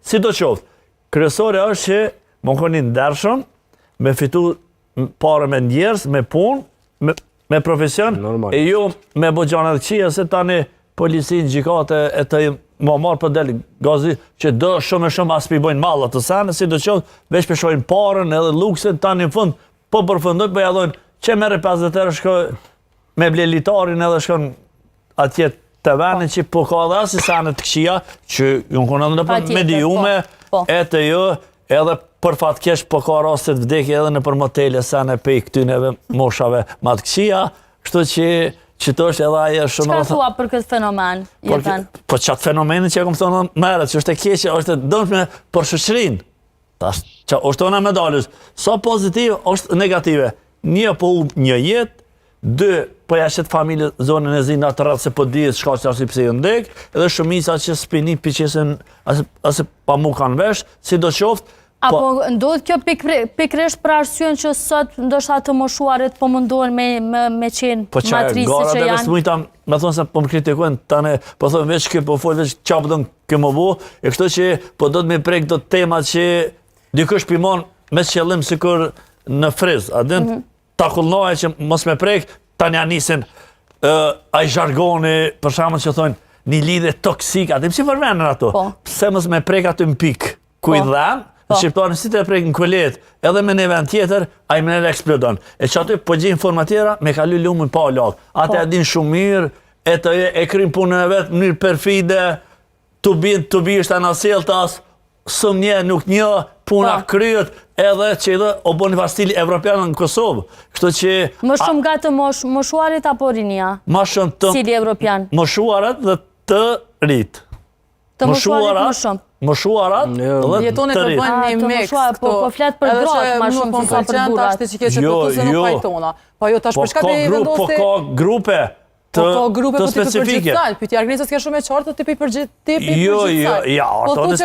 Si do qoftë, kryesore është që më koni ndershëm, me fitu pare me njerëz, me punë, me profesion, e jo me bëgjanat këqia, se tani policinë, gjikate, e të më marë për del gazi, që do shumë e shumë aspi bojnë mallat të sene, si do qoftë, veç peshojnë parën edhe luksin, tani në fund, po përfundoj, për jadojnë, që mere 50 euro shkoj me ble litarin edhe shkon atje të vene që po ka dhe asi sene të këqia, që ju në konë edhe në për mediume, e të jo, edhe për fatkesh po ka rastet vdekje edhe në për motele sene pe i këtyneve moshave ma të këqia, kështu që të është edhe aje shumë... Qka thua për këtë fenomen? Po qatë fenomenin që e kom thonë meret, që është e keqe, është e dëmshme për shëshrin. Që është ona medalës. Sa pozitive, është negative. Një po një jetë, dy po jashet familje zonën e zinë atë rratë se po dhjetë shka që ashtë i pse jë ndek, edhe shumisa që s'pini pëqesin asë pa mu kanë vesh, si do qoftë. Apo ndodhë kjo pikrisht për arsyen që sot ndoshta të moshuarit po mundohen me qenë matrisë që janë? Po që gara dhe mujta, me thonë se po më kritikojnë, tane po thonë veç kjo po folë, veç qa po dënë kjo më bu, e kështu që po do të me prek do tema që dikush pimon me qëllim si kur në friz, a din ta kullnoje që mos me prek, tani anisin a i jargoni, për shamën që thonë një lidhe toksik, a dim si përmenën ato, pse mos me prek aty në pik, kujdhen, Shqiptarën si të prek në këllet, edhe me në vend tjetër, a i menere eksplodon. E që aty po gjithë informatera, me kalu lumën pa lakë. Ate e din shumë mirë, e krymë punën e vetë, mënyrë perfide, të bi është anaseltas, sëm një, nuk një, puna kryët, edhe që edhe o bo një stili evropianë në Kosovë. Kështu që... Më shumë nga të moshuarit apo rinia? Ma shumë të... Stili evropian? Moshuarat dhe të rritë. Të moshuarit më shumë? Moshuarat dhe të rritë. Jetone të bëjnë një mix. Po fletë për gratë ma shumë se sa për burat. Po jo, tash përshka të i vendosti... Po ka grupe të specifike. Për t'i argnisës ke shumë e qartë, të tipi përgjithsal. Jo, ja, ato në